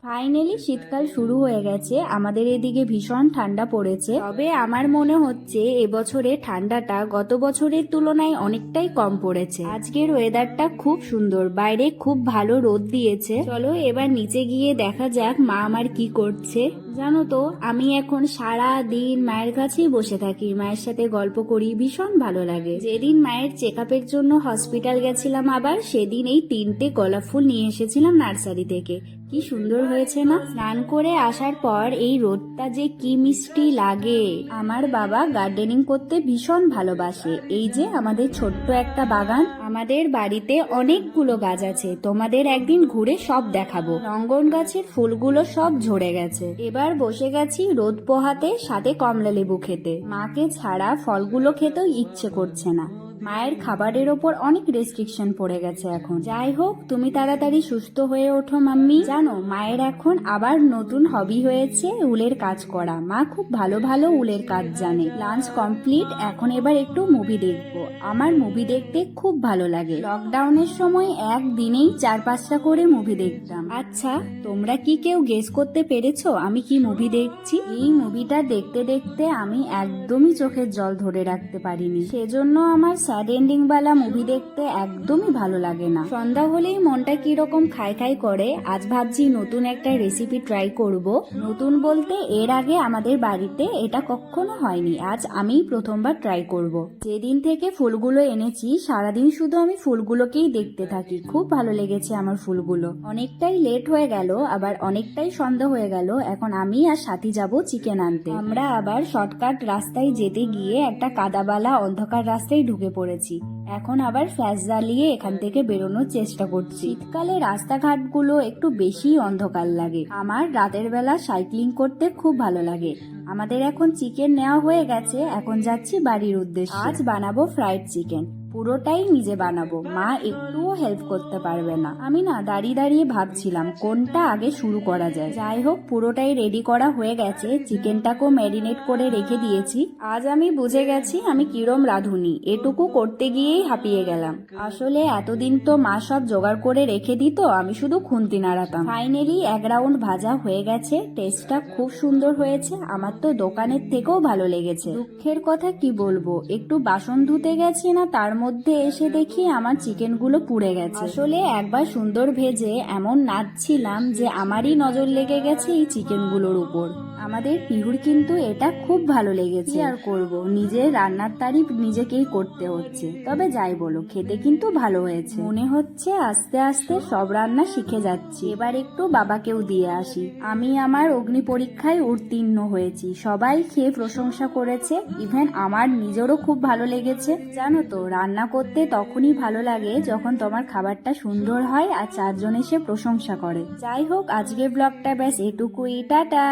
Finally শীতকাল শুরু হয়ে গেছে। আমাদের এদিকে ভীষণ ঠান্ডা পড়েছে, তবে আমার মনে হচ্ছে এবছরে ঠান্ডাটা গত বছরের তুলনায় অনেকটাই কম পড়েছে। আজকের ওয়েদারটা খুব সুন্দর, বাইরে খুব ভালো রোদ দিয়েছে। চলো এবার নিচে গিয়ে দেখা যাক মা আমার কি করছে। জানো তো, আমি এখন সারা দিন মায়ের কাছেই বসে থাকি, মায়ের সাথে গল্প করি, ভীষণ ভালো লাগে। যেদিন মায়ের চেক আপের জন্য হসপিটাল গেছিলাম আবার, সেদিন এই 3টে গোলাপ ফুল নিয়ে এসেছিলাম নার্সারি থেকে। কি সুন্দর হয়েছে না? স্নান করে আসার পর এই রোদটা যে কি মিষ্টি লাগে। আমার বাবা গার্ডেনিং করতে ভীষণ ভালোবাসে। এই যে আমাদের ছোট্ট একটা বাগান, আমাদের বাড়িতে অনেকগুলো গাছ আছে, তোমাদের একদিন ঘুরে সব দেখাবো। রঙ্গন গাছের ফুলগুলো সব ঝরে গেছে। এবার বসে গেছি রোদ পোহাতে, সাথে কমলা লেবু খেতে। মাকে ছাড়া ফলগুলো খেতেও ইচ্ছে করছে না। মায়ের খাবারের ওপর অনেক রেস্ট্রিকশন পড়ে গেছে এখন। যাই হোক, তুমি তাড়াতাড়ি সুস্থ হয়ে ওঠো মাম্মি। জানো, মায়ের এখন আবার নতুন হবি হয়েছে উলের কাজ করা। মা খুব ভালো ভালো উলের কাজ জানে। লাঞ্চ কমপ্লিট, এখন এবার একটু মুভি দেখবো। আমার মুভি দেখতে খুব ভালো লাগে। লকডাউনের সময় একদিনেই 4-5টা করে মুভি দেখতাম। আচ্ছা, তোমরা কি কেউ গেস করতে পেরেছো আমি কি মুভি দেখছি? এই মুভিটা দেখতে দেখতে আমি একদমই চোখের জল ধরে রাখতে পারিনি। সেজন্য আমার স্যাড এন্ডিং বালা মুভি দেখতে একদমই ভালো লাগে না। সন্ধ্যা হলেই মনটা কিরকম খাই খাই করে। আজ ভাবছি নতুন একটা রেসিপি ট্রাই করব। নতুন বলতে এর আগে আমাদের বাড়িতে এটা কখনো হয়নি, আজ আমি প্রথমবার ট্রাই করব। যেদিন থেকে ফুলগুলো এনেছি সারাদিন শুধু আমি ফুলগুলোকেই দেখতে থাকি। খুব ভালো লেগেছে আমার ফুলগুলো। অনেকটাই লেট হয়ে গেল, আবার অনেকটাই সন্ধ্যা হয়ে গেল। এখন আমি আর সাথী যাব চিকেন আনতে। আমরা আবার শর্টকাট রাস্তায় যেতে গিয়ে একটা কাদাবালা অন্ধকার রাস্তায় ঢুকে পড়েছি। এখন আবার ফ্ল্যাশ জ্বালিয়ে এখান থেকে বেরোনোর চেষ্টা করছি। শীতকালে রাস্তাঘাটগুলো একটু বেশি অন্ধকার লাগে। আমার রাতের বেলা সাইক্লিং করতে খুব ভালো লাগে। আমাদের এখন চিকেন নেওয়া হয়ে গেছে, এখন যাচ্ছি বাড়ির উদ্দেশ্যে। আজ বানাবো ফ্রাইড চিকেন, পুরোটাই নিজে বানাবো। মা একটুও হেল্প করতে পারবে না। আমি না দাঁড়িয়ে দাঁড়িয়ে ভাবছিলাম কোনটা আগে শুরু করা যায়। যাই হোক, পুরোটাই রেডি করা হয়ে গেছে। চিকেনটাকেও ম্যারিনেট করে রেখে দিয়েছি। আজ আমি বুঝে গেছি আমি কিরম রাঁধুনি। এটুকু করতে গিয়েই হাঁপিয়ে গেলাম। আসলে এতদিন তো মা সব জোগাড় করে রেখে দিত, আমি শুধু খুন্তি নাড়াতাম। ফাইনালি 1 রাউন্ড ভাজা হয়ে গেছে। টেস্টটা খুব সুন্দর হয়েছে, আমার তো দোকানের থেকেও ভালো লেগেছে। দুঃখের কথা কি বলবো, একটু বাসন ধুতে গেছি না, তার মধ্যে এসে দেখি আমার চিকেনগুলো পুড়ে গেছে। আসলে একবার সুন্দর ভেজে এমন নাচছিলাম যে আমারই নজর লেগে গেছে এই চিকেনগুলোর উপর। আমাদের পিহুর কিন্তু এটা খুব ভালো লেগেছে। আর করব, নিজের রান্নার তারিফ নিজেকেই করতে হচ্ছে। তবে যাই বলো, খেতে কিন্তু ভালো হয়েছে। মনে হচ্ছে আস্তে আস্তে সব রান্না শিখে যাচ্ছি। এবার একটু বাবাকেও দিয়ে আসি। আমি আমার অগ্নি পরীক্ষায় উত্তীর্ণ হয়েছি। সবাই খেয়ে প্রশংসা করেছে, ইভেন আমার নিজেরও খুব ভালো লেগেছে। জানো তো, রান্না করতে তখনই ভালো লাগে যখন তোমার খাবারটা সুন্দর হয় আর 4 জন এসে প্রশংসা করে। যাই হোক, আজকের ব্লগটা ব্যাস এটুকুই। টাটা।